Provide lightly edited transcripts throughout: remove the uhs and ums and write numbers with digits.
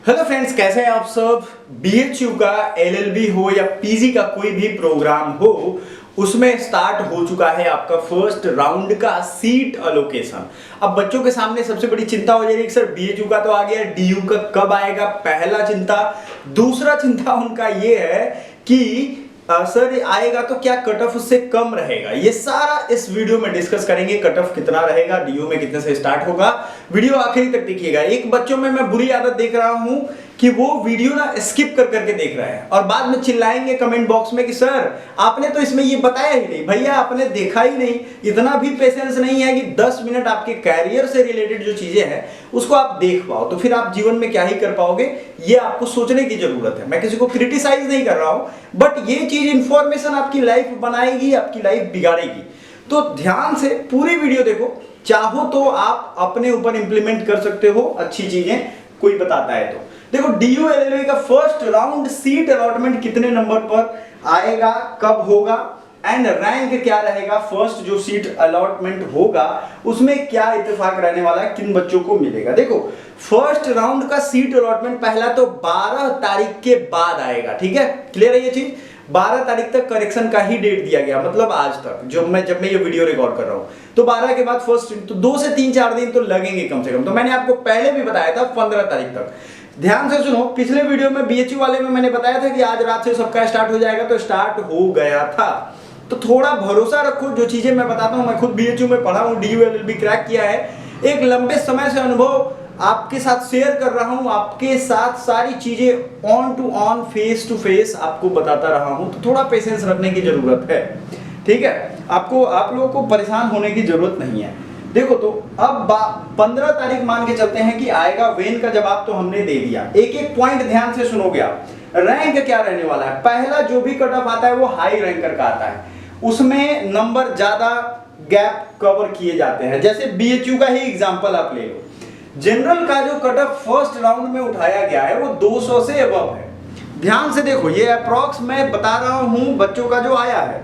Hello friends, कैसे हैं आप सब। बीएचयू का एलएलबी हो या पीजी का कोई भी प्रोग्राम हो, उसमें स्टार्ट हो चुका है आपका फर्स्ट राउंड का सीट अलोकेशन। अब बच्चों के सामने सबसे बड़ी चिंता हो जाएगी कि सर बीएचयू का तो आ गया, डीयू का कब आएगा, पहला चिंता। दूसरा चिंता उनका ये है कि सर आएगा तो क्या कट ऑफ उससे कम रहेगा। ये सारा इस वीडियो में डिस्कस करेंगे। कट ऑफ कितना रहेगा, डीयू में कितने से स्टार्ट होगा, वीडियो आखिरी तक देखिएगा। एक बच्चों में मैं बुरी आदत देख रहा हूं कि वो वीडियो ना स्किप कर करके देख रहे हैं और बाद में चिल्लाएंगे कमेंट बॉक्स में कि सर आपने तो इसमें ये बताया ही नहीं। भैया आपने देखा ही नहीं। इतना भी पेशेंस नहीं है कि 10 मिनट आपके कैरियर से रिलेटेड जो चीजें हैं उसको आप देख पाओ, तो फिर आप जीवन में क्या ही कर पाओगे, ये आपको सोचने की जरूरत है। मैं किसी को क्रिटिसाइज नहीं कर रहा हूं, बट ये चीज इंफॉर्मेशन आपकी लाइफ बनाएगी, आपकी लाइफ बिगाड़ेगी। तो ध्यान से पूरी वीडियो देखो। चाहो तो आप अपने ऊपर इंप्लीमेंट कर सकते हो अच्छी चीजें, कोई बताता है तो। देखो डीयू एलएलबी का फर्स्ट राउंड सीट अलॉटमेंट कितने नंबर पर आएगा, कब होगा, एंड रैंक क्या रहेगा, फर्स्ट जो सीट अलॉटमेंट होगा उसमें क्या इत्तेफाक रहने वाला है, किन बच्चों को मिलेगा। देखो फर्स्ट राउंड का सीट अलॉटमेंट पहला तो 12 तारीख के बाद आएगा, ठीक है, क्लियर है ये चीज। 12 तारीख तक करेक्शन का ही डेट दिया गया, मतलब आज तक जब मैं ये वीडियो रिकॉर्ड कर रहा हूं, तो 12 के बाद फर्स्ट, तो 2 से 3-4 दिन तो लगेंगे कम से कम। तो मैंने आपको पहले भी बताया था 15 तारीख तक। ध्यान से सुनो, पिछले वीडियो में बीएचयू वाले में मैंने बताया था कि आज रात से सबका स्टार्ट हो जाएगा, तो स्टार्ट हो गया था। तो थोड़ा भरोसा रखो, जो चीजें मैं बताता हूं, मैं खुद बीएचयू में पढ़ा हूं, डीयू एलएलबी क्रैक किया है, एक लंबे समय से अनुभव आपके साथ शेयर कर रहा हूं, आपके साथ सारी चीजें on to on, face to face आपको बताता रहा हूं। तो थोड़ा पेशेंस रखने की जरूरत है, ठीक है। आप लोगों को परेशान होने की जरूरत नहीं है। देखो तो अब 15 तारीख मान के चलते हैं कि आएगा। वेन का जवाब तो हमने दे दिया। एक एक पॉइंट ध्यान से सुनोगे आप। रैंक क्या रहने वाला है, पहला जो भी कट ऑफ आता है वो हाई रैंकर का आता है, उसमें नंबर ज्यादा गैप कवर किए जाते हैं। जैसे बीएचयू का ही एग्जांपल आप ले लो। जनरल का जो कट ऑफ फर्स्ट राउंड में उठाया गया है वो 200 से अबव है। ध्यान से देखो, ये अप्रॉक्स मैं बता रहा हूं बच्चों का जो आया है,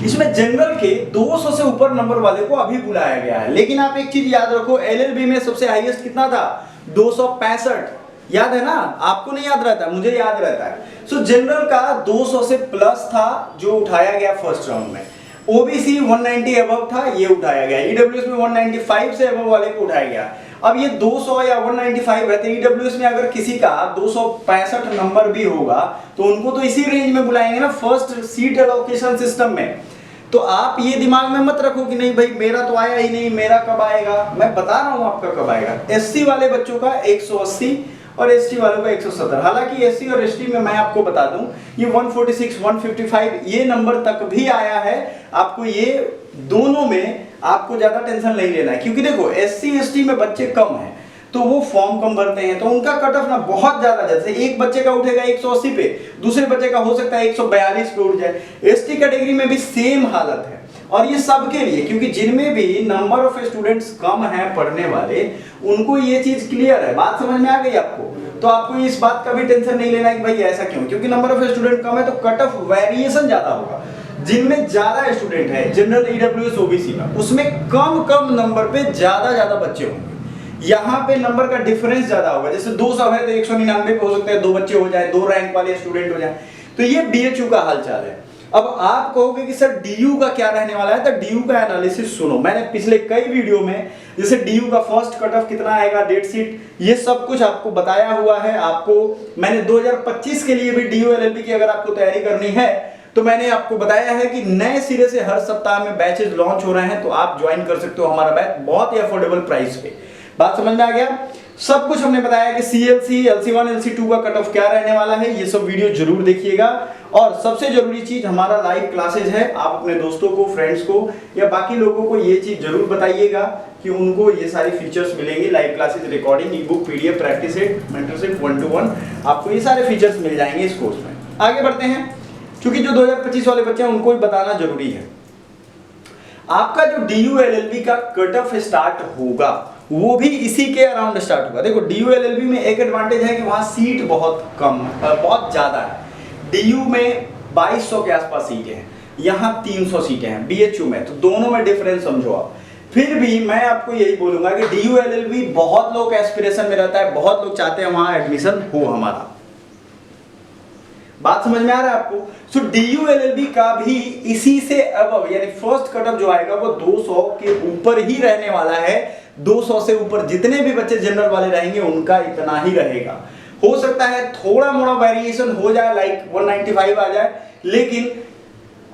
इसमें जनरल के 200 से ऊपर नंबर वाले को अभी बुलाया गया है। लेकिन आप एक चीज याद रखो, एलएलबी में सबसे हाईएस्ट कितना था, 265। याद है ना, आपको नहीं याद रहता, मुझे याद रहता है। सो जनरल का 200 से प्लस था जो उठाया गया फर्स्ट राउंड में। ओबीसी 190 अबव था, ये उठाया गया। ईडब्ल्यूएस में 195 से अबव वाले को उठाया गया। अब ये 200 या 195 है, तो ईडब्ल्यूएस में अगर किसी का 265 नंबर भी होगा तो उनको तो इसी रेंज में बुलाएंगे ना, फर्स्ट सीट एलोकेशन सिस्टम में। तो आप ये दिमाग में मत रखो कि नहीं भाई मेरा तो आया ही नहीं, मेरा कब आएगा। मैं बता रहा हूं आपका कब आएगा। एससी वाले बच्चों का 180 और एसटी वालों का 170। हालांकि एससी और एसटी में मैं आपको बता दूं ये 146, 155 ये नंबर तक भी आया है। आपको ये दोनों में आपको ज्यादा टेंशन नहीं लेना है, क्योंकि देखो एससी एसटी में बच्चे कम हैं तो वो फॉर्म कम भरते हैं, तो उनका कट ऑफ ना बहुत ज्यादा, जैसे एक बच्चे का उठेगा 180 पे, दूसरे बच्चे का हो सकता है 142 पे उठ जाए। एसटी कैटेगरी में भी सेम हालत है, और ये सबके लिए, क्योंकि जिनमें भी नंबर ऑफ स्टूडेंट्स कम हैं पढ़ने वाले, उनको ये चीज क्लियर है। बात समझ में आ गई आपको? तो आपको इस बात का भी टेंशन नहीं लेना है कि भाई ऐसा क्यों, क्योंकि नंबर ऑफ स्टूडेंट कम है तो कट ऑफ वेरिएशन ज्यादा होगा। जिनमें ज्यादा स्टूडेंट है, जनरल, ईडब्ल्यूएस, ओबीसी में, उसमें कम नंबर पे ज्यादा बच्चे होंगे। यहाँ पे नंबर का डिफरेंस ज्यादा होगा। जैसे 200 है तो 199 पे हो सकता है 2 बच्चे हो जाए, 2 रैंक वाले स्टूडेंट हो जाए। तो ये बीएचयू का हालचाल है। अब आप कहोगे कि सर डीयू का क्या रहने वाला है, तो डीयू का एनालिसिस सुनो। मैंने पिछले कई वीडियो में जैसे डीयू का फर्स्ट कट ऑफ कितना आएगा, डेट शीट, ये सब कुछ आपको बताया हुआ है। आपको मैंने 2025 के लिए भी डीयू एलएलबी की अगर आपको तैयारी करनी है तो मैंने आपको बताया है कि नए सिरे से हर सप्ताह में बैचेस लॉन्च हो रहे हैं, तो आप ज्वाइन कर सकते हो हमारा बैच बहुत ही अफोर्डेबल प्राइस पे। बात समझ में आ गया? सब कुछ हमने बताया कि सीएलसी, LC1, LC2 का कट ऑफ क्या रहने वाला है, ये सब वीडियो जरूर देखिएगा। और सबसे जरूरी चीज, हमारा लाइव क्लासेज है। आप अपने दोस्तों को, फ्रेंड्स को या बाकी लोगों को ये चीज जरूर बताइएगा कि उनको ये सारी फीचर्स मिलेंगे। लाइव क्लासेज, रिकॉर्डिंग, ई book, PDF, practice set, mentorship 1-to-1, आपको ये सारे फीचर्स मिल जाएंगे इस कोर्स में। आगे बढ़ते हैं, क्योंकि जो 2025 वाले बच्चे हैं उनको भी बताना जरूरी है। आपका जो डीयू एलएलबी का कट ऑफ स्टार्ट होगा वो भी इसी के अराउंड स्टार्ट होगा। देखो डीयू एलएलबी में एक एडवांटेज है कि वहां सीट बहुत ज्यादा है। डीयू में 2200 के आसपास सीटें हैं, यहाँ 300 सीटें हैं बीएचयू में, तो दोनों में डिफरेंस समझो आप। फिर भी मैं आपको यही बोलूंगा कि DU LLB बहुत लोग एस्पिरेशन में रहता है, बहुत लोग चाहते हैं वहां एडमिशन हो हमारा। बात समझ में आ रहा है आपको? सो DU LLB का भी इसी से अब यानी फर्स्ट कटअप जो आएगा वो 200 के ऊपर ही रहने वाला है। 200 से ऊपर जितने भी बच्चे जनरल वाले रहेंगे उनका इतना ही रहेगा। हो सकता है थोड़ा मोड़ा वेरिएशन हो जाए, लाइक 195 आ जाए, लेकिन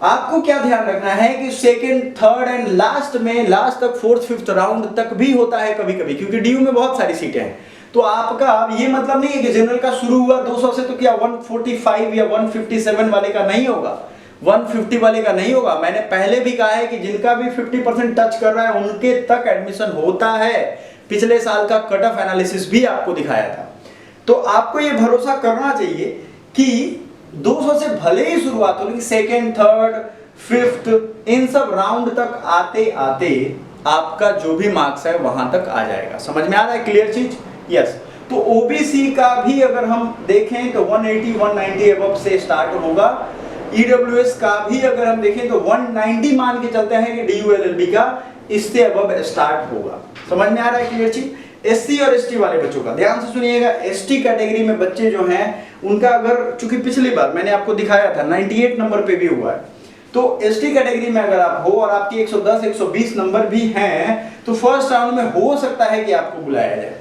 आपको क्या ध्यान रखना है कि सेकंड, थर्ड एंड लास्ट में, लास्ट तक, फोर्थ, फिफ्थ राउंड तक भी होता है कभी कभी, क्योंकि DU में बहुत सारी सीटें हैं। तो आपका ये मतलब नहीं है कि जनरल का शुरू हुआ 200 से तो क्या 145 या 157 वाले का नहीं होगा, 150 वाले का नहीं होगा। मैंने पहले भी कहा है कि जिनका भी 50% टच कर रहा है उनके तक एडमिशन होता है। पिछले साल का कट ऑफ एनालिसिस भी आपको दिखाया था। तो आपको ये भरोसा करना चाहिए कि 200 से भले ही शुरुआत हो, लेकिन सेकेंड, थर्ड, फिफ्थ, इन सब राउंड तक आते आते आपका जो भी मार्क्स है वहां तक आ जाएगा। समझ में आ रहा है? क्लियर चीज? यस। तो OBC का भी अगर हम देखें तो 180, 190 अबव से स्टार्ट होगा। EWS का भी अगर हम देखें तो 190 मान के चलते हैं कि DU LLB का इससे अबव स्टार्ट होगा। समझ में आ रहा है? क्लियर चीज? SC और ST वाले बच्चों का ध्यान से सुनिएगा। ST कैटेगरी में बच्चे जो हैं उनका अगर, चूंकि पिछली बार मैंने आपको दिखाया था 98 नंबर पे भी हुआ है, तो ST कैटेगरी में अगर आप हो और आपकी 110, 120 नंबर भी हैं तो फर्स्ट राउंड में हो सकता है कि आपको बुलाया जाए।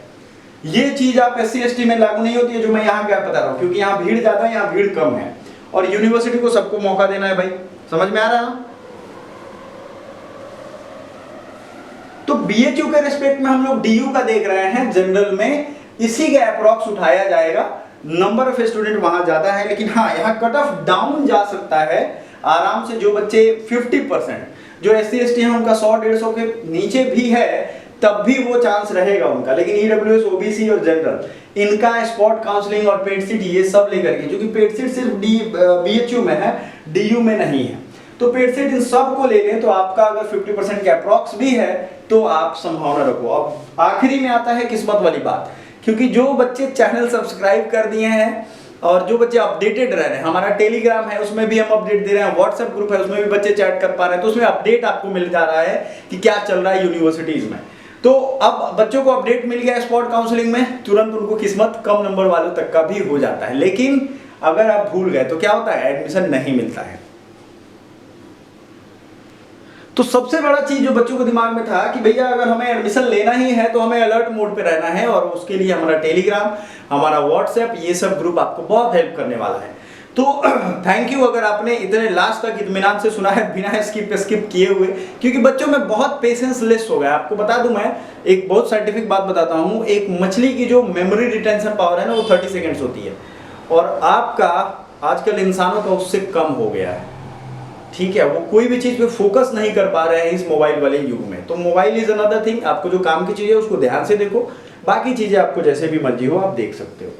ये चीज आप SC ST में लागू नहीं होती है, जो मैं यहाँ क्या बता रहा हूँ, क्योंकि यहाँ भीड़ ज्यादा है, यहाँ भीड़ कम है, और यूनिवर्सिटी को सबको मौका देना है भाई। समझ में आ रहा है? तो BHU के रिस्पेक्ट में हम लोग DU का देख रहे हैं, जनरल में इसी का अप्रॉक्स उठाया जाएगा। नंबर ऑफ स्टूडेंट वहां ज्यादा है, लेकिन हाँ यहाँ कट ऑफ डाउन जा सकता है आराम से। जो बच्चे 50%, जो SC ST हैं उनका 100-150 के नीचे भी है तब भी वो चांस रहेगा उनका। लेकिन EWS, OBC और जनरल इनका स्पॉट काउंसलिंग और पेड सीट ये सब लेकर के, क्योंकि पेड सीट सिर्फ BHU में है, DU में नहीं है, तो पेड सीट इन सब को ले लें तो आपका अगर 50% के अप्रॉक्स भी है तो आप संभावना रखो। अब आखिरी में आता है किस्मत वाली बात, क्योंकि जो बच्चे चैनल सब्सक्राइब कर दिए हैं और जो बच्चे अपडेटेड रह रहे हैं, हमारा टेलीग्राम है उसमें भी हम अपडेट दे रहे हैं, व्हाट्सएप ग्रुप है उसमें भी बच्चे चैट कर पा रहे हैं, तो उसमें अपडेट आपको मिल जा रहा है कि क्या चल रहा है यूनिवर्सिटीज में। तो अब बच्चों को अपडेट मिल गया स्पॉट काउंसलिंग में, तुरंत उनको किस्मत कम नंबर वालों तक का भी हो जाता है। लेकिन अगर आप भूल गए तो क्या होता है, एडमिशन नहीं मिलता है। तो सबसे बड़ा चीज जो बच्चों को दिमाग में था कि भैया अगर हमें एडमिशन लेना ही है तो हमें अलर्ट मोड पे रहना है, और उसके लिए हमारा टेलीग्राम, हमारा व्हाट्सएप, ये सब ग्रुप आपको बहुत हेल्प करने वाला है। तो थैंक यू अगर आपने इतने लास्ट तक इत्मीनान से सुना है बिना स्किप किए हुए, क्योंकि बच्चों में बहुत पेशेंस लेस हो गया। आपको बता दूं, मैं एक बहुत साइंटिफिक बात बताता हूं, एक मछली की जो मेमोरी रिटेंशन पावर है ना वो 30 सेकेंड्स होती है, और आपका आजकल इंसानों का उससे कम हो गया है। ठीक है, वो कोई भी चीज पे फोकस नहीं कर पा रहे हैं इस मोबाइल वाले युग में। तो मोबाइल इज अनदर थिंग, आपको जो काम की चीज है उसको ध्यान से देखो, बाकी चीजें आपको जैसे भी मर्जी हो आप देख सकते हो।